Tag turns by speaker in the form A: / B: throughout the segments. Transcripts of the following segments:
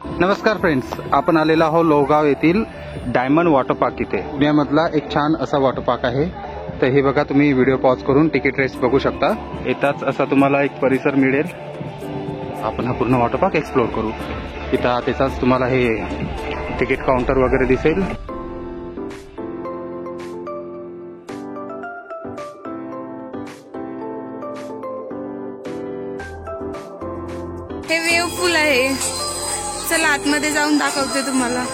A: नमस्कार फ्रेंड्स, आपण आलेला आहोत लोहगाव येथील डायमंड वॉटर पार्क इथे. पुण्यामधला एक छान असा वॉटर पार्क आहे. तर हे बघा, तुम्ही व्हिडिओ पॉज करून तिकीट रेट्स बघू शकता. येताच असा तुम्हाला एक परिसर मिळेल. आपण हा पूर्ण वॉटर पार्क एक्सप्लोर करू. इथं त्याचाच तुम्हाला हे तिकीट काउंटर वगैरे दिसेल.
B: हे वेव पूल आहे. चला आतमध्ये जाऊन दाखवते तुम्हाला.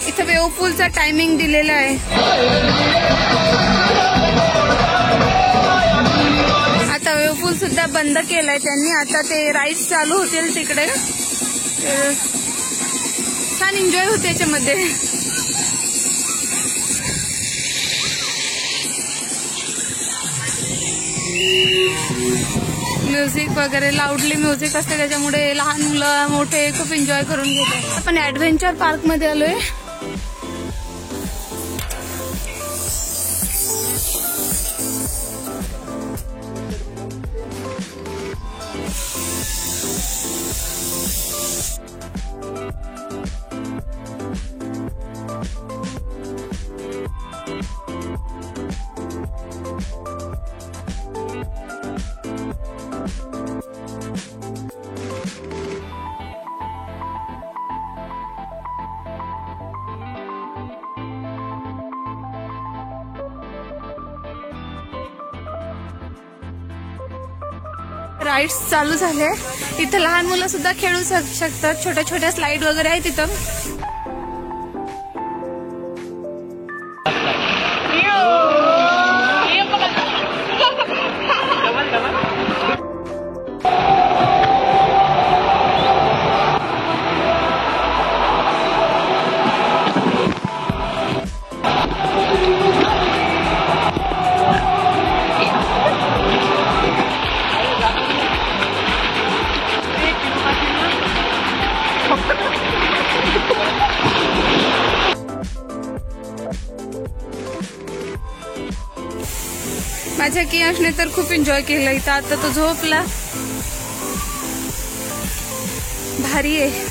B: इथं वेव पूलचा टायमिंग दिलेला आहे. आता वेव पूल सुद्धा बंद केलाय त्यांनी. आता ते राईड्स चालू होतील तिकडे. छान एन्जॉय होते याच्यामध्ये. म्युझिक वगैरे लाऊडली म्युझिक असते, त्याच्यामुळे लहान मुलं मोठे खूप एन्जॉय करून घेतात. आपण ऍडव्हेंचर पार्क मध्ये आलोय. राईड्स चालू झाले. इथं लहान मुलं सुद्धा खेळू शकतात. छोट्या छोट्या स्लाइड वगैरे आहेत तिथं. माझ्या कियाशने तर खूप एन्जॉय केलं इथं. आता तो झोपला. भारी आहे.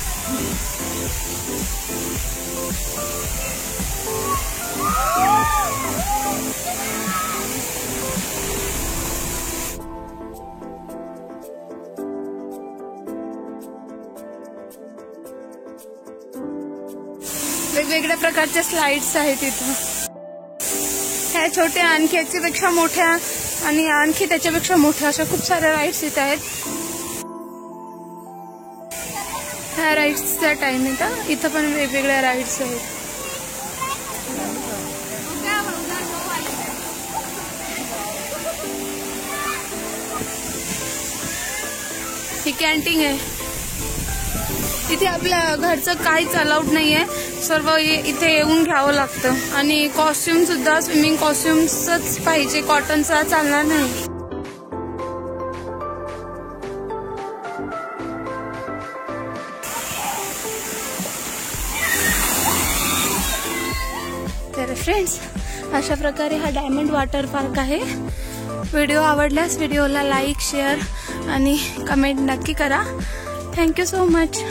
B: वेगवेगळ्या प्रकारच्या स्लाइड्स आहेत इथं. ह्या छोट्या, आणखी याच्यापेक्षा मोठ्या, आणि आणखी त्याच्यापेक्षा मोठ्या, अशा खूप साऱ्या राईड्स इथं आहेत. ह्या राईड्सचा टाइम आहे. इथं पण वेगवेगळ्या राईड्स आहेत. ही कॅन्टीन आहे. इथे आपल्या घरचं काहीच अलाउड नाहीये. सर्व इथे येऊन घ्यावं लागतं. आणि कॉस्ट्युम सुद्धा स्विमिंग कॉस्ट्युम्सच पाहिजे, कॉटनचा चालणार नाही. तर फ्रेंड्स, अशा प्रकारे हा डायमंड वॉटर पार्क आहे. व्हिडिओ आवडल्यास व्हिडिओला लाईक, शेअर आणि कमेंट नक्की करा. Thank you so much.